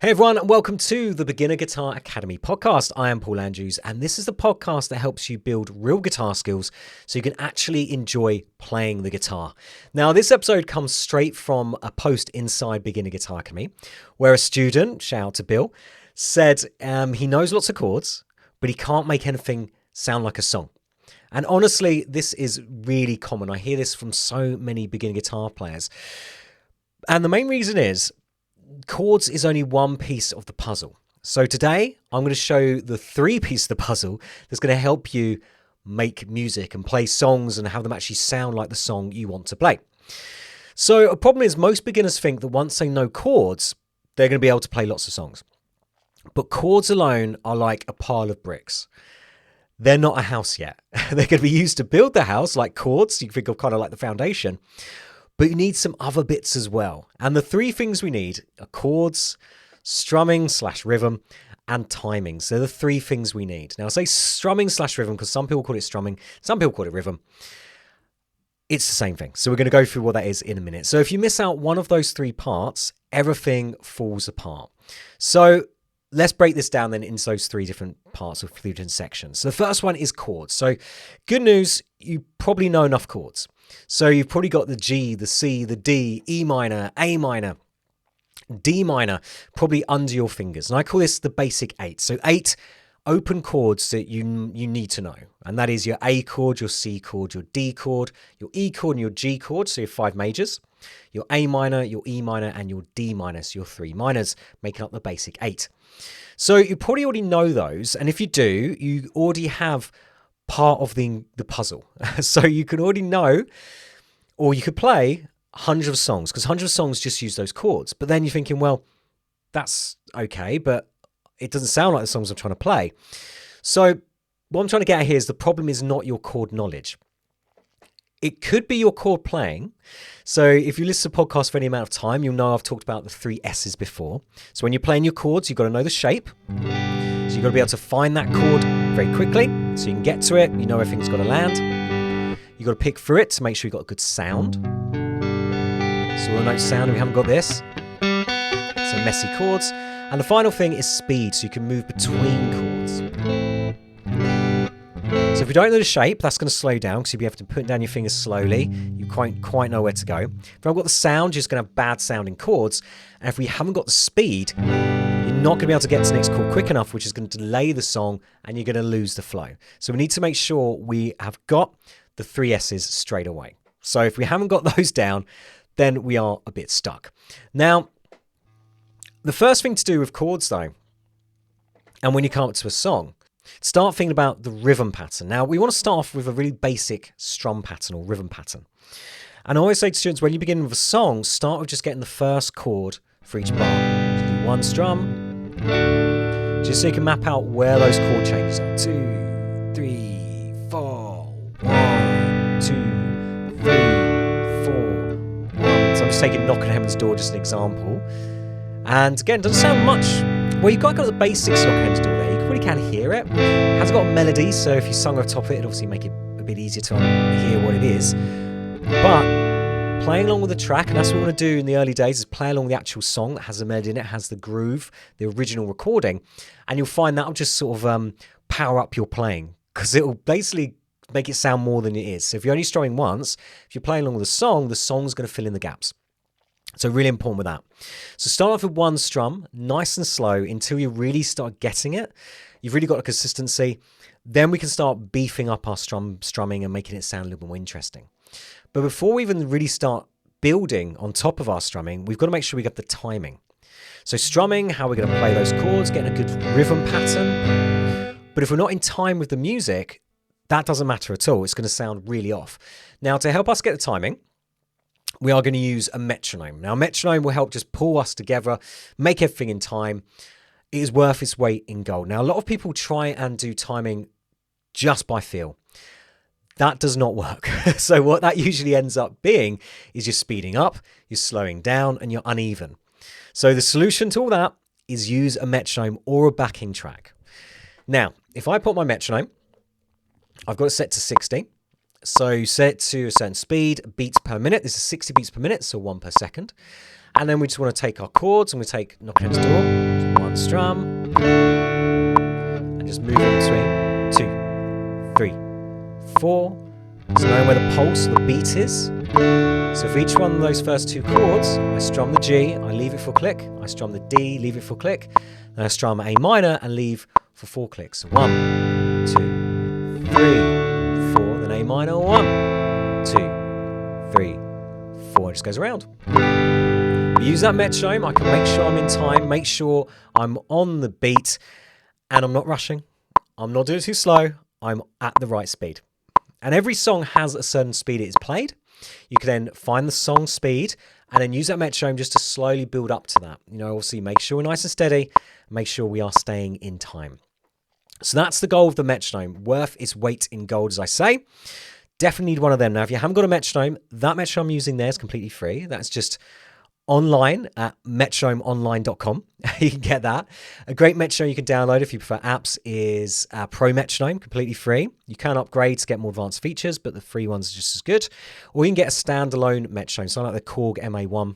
Hey everyone, and welcome to the Beginner Guitar Academy podcast. I am Paul Andrews, and this is the podcast that helps you build real guitar skills so you can actually enjoy playing the guitar. Now, this episode comes straight from a post inside Beginner Guitar Academy, where a student, shout out to Bill, said he knows lots of chords, but he can't make anything sound like a song. And honestly, this is really common. I hear this from so many beginner guitar players. And the main reason is chords is only one piece of the puzzle. So today I'm going to show the three pieces of the puzzle that's going to help you make music and play songs and have them actually sound like the song you want to play. So a problem is most beginners think that once they know chords, they're going to be able to play lots of songs. But chords alone are like a pile of bricks. They're not a house yet. They're going to be used to build the house like chords. You can think of kind of like the foundation. But you need some other bits as well. And the three things we need are chords, strumming/rhythm, and timing. So the three things we need. Now I say strumming/rhythm because some people call it strumming, some people call it rhythm. It's the same thing. So we're going to go through what that is in a minute. So if you miss out one of those three parts, everything falls apart. So let's break this down then into those three different parts or three different sections. So the first one is chords. So good news, you probably know enough chords. So you've probably got the G, the C, the D, E minor, A minor, D minor, probably under your fingers. And I call this the basic 8. So 8 open chords that you need to know. And that is your A chord, your C chord, your D chord, your E chord and your G chord. So your 5 majors, your A minor, your E minor and your D minor. So your 3 minors, making up the basic 8. So you probably already know those. And if you do, you already have part of the puzzle. So you can already know, or you could play hundreds of songs, because hundreds of songs just use those chords. But then you're thinking, well, that's okay, but it doesn't sound like the songs I'm trying to play. So what I'm trying to get at here is the problem is not your chord knowledge. It could be your chord playing. So if you listen to podcasts for any amount of time, you'll know I've talked about the 3 S's before. So when you're playing your chords, you've got to know the shape. So you've got to be able to find that chord very quickly so you can get to it. You know everything's got to land. You've got to pick through it to make sure you've got a good sound. So we'll note sound and we haven't got this. So messy chords. And the final thing is speed, so you can move between chords. So if you don't know the shape, that's going to slow down because you'll be able to put down your fingers slowly. You quite know where to go. If I've got the sound, you're just going to have bad sounding chords. And if we haven't got the speed, you're not going to be able to get to the next chord quick enough, which is going to delay the song and you're going to lose the flow. So we need to make sure we have got the 3 S's straight away. So if we haven't got those down, then we are a bit stuck. Now, the first thing to do with chords though, and when you come up to a song, start thinking about the rhythm pattern. Now, we want to start off with a really basic strum pattern or rhythm pattern. And I always say to students, when you begin with a song, start with just getting the first chord for each bar. So do 1 strum, just so you can map out where those chord changes are. 2, 3, 4, 1, 2, 3, 4, 1. So I'm just taking Knock on Heaven's Door, just an example. And again, it doesn't sound much. Well, you've got the basics of Knock on Heaven's Door there. You probably can hear it. It has got a melody, so if you sung on top of it, it'd obviously make it a bit easier to hear what it is. But playing along with the track, and that's what we want to do in the early days, is play along the actual song that has the melody in it, has the groove, the original recording, and you'll find that'll just sort of power up your playing, because it'll basically make it sound more than it is. So if you're only strumming once, if you're playing along with the song's going to fill in the gaps. So really important with that. So start off with 1 strum, nice and slow, until you really start getting it. You've really got a consistency. Then we can start beefing up our strumming and making it sound a little bit more interesting. But before we even really start building on top of our strumming, we've got to make sure we get the timing. So strumming, how we're going to play those chords, getting a good rhythm pattern. But if we're not in time with the music, that doesn't matter at all. It's going to sound really off. Now, to help us get the timing, we are going to use a metronome. Now, a metronome will help just pull us together, make everything in time. It is worth its weight in gold. Now, a lot of people try and do timing just by feel. That does not work. So what that usually ends up being is you're speeding up, you're slowing down, and you're uneven. So the solution to all that is use a metronome or a backing track. Now, if I put my metronome, I've got it set to 60. So set to a certain speed, beats per minute. This is 60 beats per minute, so 1 per second. And then we just want to take our chords and we take knock against the door, so 1 strum, and just move it between 2, 3, 4. So knowing where the pulse, the beat is. So for each one of those first 2 chords, I strum the G, I leave it for a click. I strum the D, leave it for a click. Then I strum A minor and leave for 4 clicks. So 1, 2, 3, 4. Then A minor, 1, 2, 3, 4. It just goes around. We use that metronome. I can make sure I'm in time, make sure I'm on the beat, and I'm not rushing. I'm not doing it too slow. I'm at the right speed. And every song has a certain speed it is played. You can then find the song speed and then use that metronome just to slowly build up to that. You know, obviously make sure we're nice and steady, make sure we are staying in time. So that's the goal of the metronome. Worth its weight in gold, as I say. Definitely need one of them. Now, if you haven't got a metronome, that metronome I'm using there is completely free. That's just online at metronomeonline.com. You can get that. A great metronome you can download if you prefer apps is Pro Metronome, completely free. You can upgrade to get more advanced features, but the free ones are just as good. Or you can get a standalone metronome, so like the Korg MA1.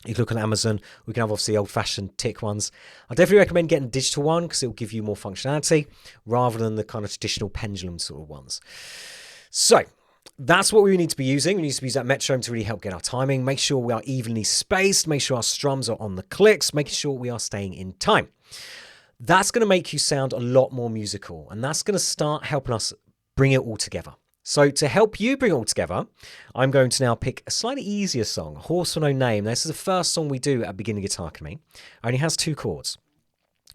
You can look on Amazon. We can have obviously old-fashioned tick ones. I definitely recommend getting a digital one because it will give you more functionality rather than the kind of traditional pendulum sort of ones. So that's what we need to be using. We need to use that metronome to really help get our timing, make sure we are evenly spaced, make sure our strums are on the clicks, making sure we are staying in time. That's going to make you sound a lot more musical, and that's going to start helping us bring it all together. So to help you bring it all together, I'm going to now pick a slightly easier song, Horse with No Name. This is the first song we do at Beginner Guitar Academy. It only has 2 chords.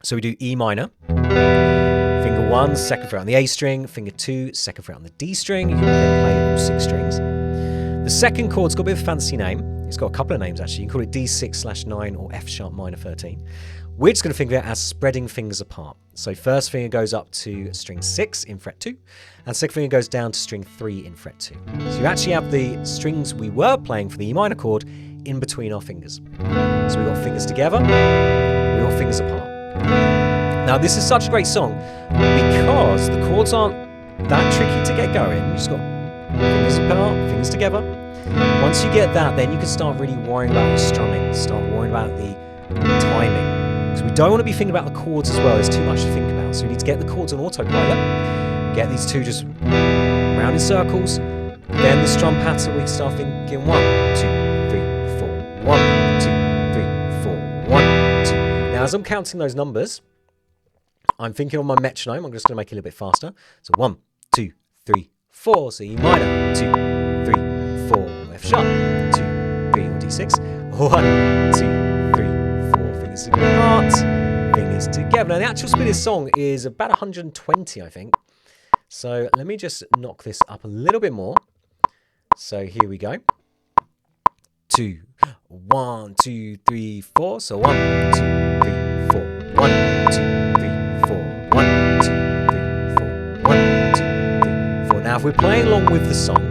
So we do E minor, finger 1, second fret on the A string, finger 2, second fret on the D string. You can then play all 6 strings. The second chord's got a bit of a fancy name. It's got a couple of names actually. You can call it D6/9 or F sharp minor 13. We're just going to think of it as spreading fingers apart. So first finger goes up to string 6 in fret 2, and second finger goes down to string 3 in fret 2. So you actually have the strings we were playing for the E minor chord in between our fingers. So we've got fingers together, we've got fingers apart. Now this is such a great song because the chords aren't that tricky to get going. You just got fingers apart, fingers together. Once you get that, then you can start really worrying about your strumming, start worrying about the timing. So we don't want to be thinking about the chords as well. There's too much to think about. So we need to get the chords on autopilot, get these 2 just round in circles. Then the strum pattern, we can start thinking 1, 2, 3, 4, 1, 2, 3, 4, 1, 2. Now, as I'm counting those numbers, I'm thinking on my metronome. I'm just going to make it a little bit faster. So 1, 2, 3, 4. So E minor, 2, 3, 4, F sharp, 2, 3, or D6. 1, 2, fingers apart, fingers together. Now the actual speed of this song is about 120, I think. So let me just knock this up a little bit more. So here we go. 2, 1, 2, 3, 4. So 1, 2, 3, 4. 1, 2, 3, 4. 1, 2, 3, 4. 1, 2, 3, 4. Now if we're playing along with the song,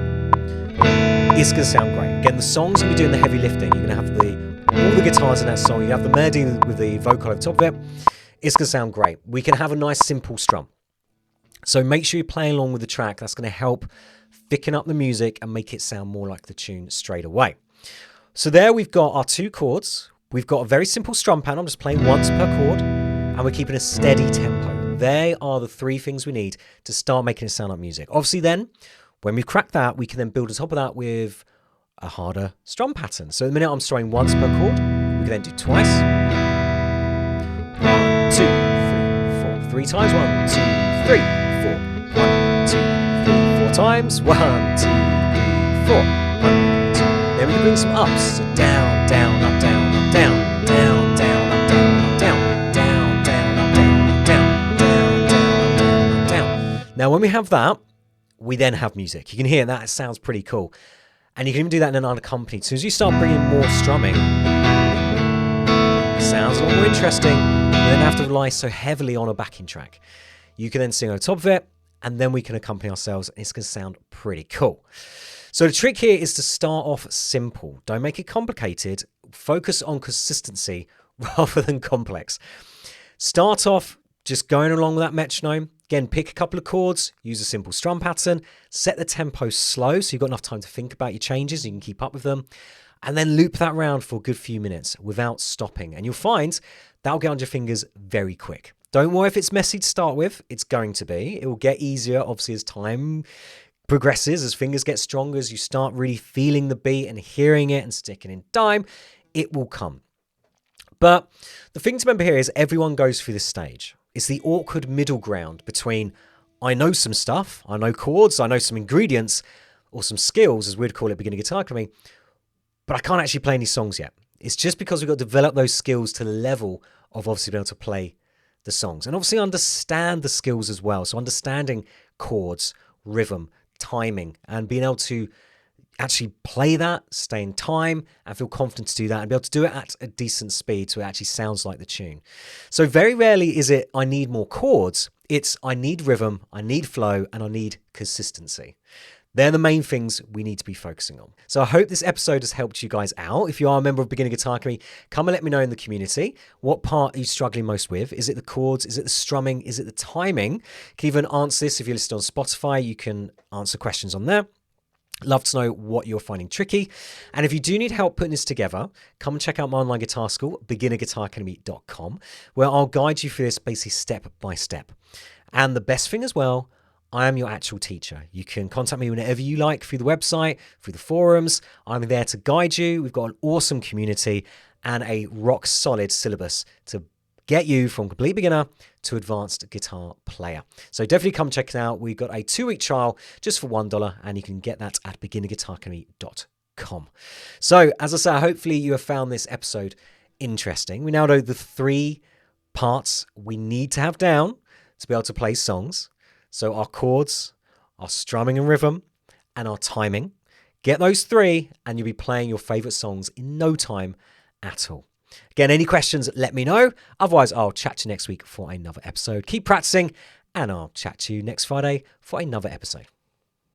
it's going to sound great. Again, the song's going to be doing the heavy lifting. You're going to have all the guitars in that song. You have the melody with the vocal over top of it. It's going to sound great. We can have a nice simple strum. So make sure you're playing along with the track. That's going to help thicken up the music and make it sound more like the tune straight away. So there we've got our 2 chords. We've got a very simple strum pattern. I'm just playing once per chord, and we're keeping a steady tempo. They are the 3 things we need to start making it sound like music. Obviously then, when we've cracked that, we can then build on top of that with a harder strum pattern. So at the minute I'm strumming once per chord. We can then do twice. 1, 2, 3, 4. 3 times. 1, 2, 3, 4. 1, 2, 3, 4 times. 1, 2, 3, 4. 1, 2. Then we can bring some ups. So down, down, up, down, up, down, down, down, up, down, up, down, down, down, up, down, up, down, down, down, up, down, up, down. Now when we have that, we then have music. You can hear that. It sounds pretty cool. And you can even do that in an unaccompanied. So as you start bringing more strumming, it sounds a lot more interesting. You don't have to rely so heavily on a backing track. You can then sing on top of it, and then we can accompany ourselves, and it's going to sound pretty cool. So the trick here is to start off simple. Don't make it complicated. Focus on consistency rather than complex. Start off just going along with that metronome. Again, pick a couple of chords, use a simple strum pattern, set the tempo slow so you've got enough time to think about your changes, you can keep up with them. and then loop that round for a good few minutes without stopping. And you'll find that'll get on your fingers very quick. Don't worry if it's messy to start with. It's going to be. It will get easier, obviously, as time progresses, as fingers get stronger, as you start really feeling the beat and hearing it and sticking in time, it will come. But the thing to remember here is everyone goes through this stage. It's the awkward middle ground between I know some stuff, I know chords, I know some ingredients, or some skills, as we'd call it, beginner guitar academy, but I can't actually play any songs yet. It's just because we've got to develop those skills to the level of obviously being able to play the songs. And obviously understand the skills as well. So understanding chords, rhythm, timing, and being able to actually play that, stay in time, and feel confident to do that, and be able to do it at a decent speed so it actually sounds like the tune. So very rarely is it I need more chords. It's I need rhythm, I need flow, and I need consistency. They're the main things we need to be focusing on. So I hope this episode has helped you guys out. If you are a member of Beginner Guitar Academy, come and let me know in the community. What part are you struggling most with? Is it the chords? Is it the strumming? Is it the timing? You can even answer this if you're listening on Spotify. You can answer questions on there. Love to know what you're finding tricky. And if you do need help putting this together, come and check out my online guitar school, beginnerguitaracademy.com, where I'll guide you through this basically step by step. And the best thing as well, I am your actual teacher. You can contact me whenever you like through the website, through the forums. I'm there to guide you. We've got an awesome community and a rock solid syllabus to get you from complete beginner to advanced guitar player. So definitely come check it out. We've got a 2-week trial just for $1, and you can get that at beginnerguitaracademy.com. So as I say, hopefully you have found this episode interesting. We now know the 3 parts we need to have down to be able to play songs. So our chords, our strumming and rhythm, and our timing. Get those 3 and you'll be playing your favorite songs in no time at all. Again, any questions, let me know. Otherwise, I'll chat to you next week for another episode. Keep practicing, and I'll chat to you next Friday for another episode.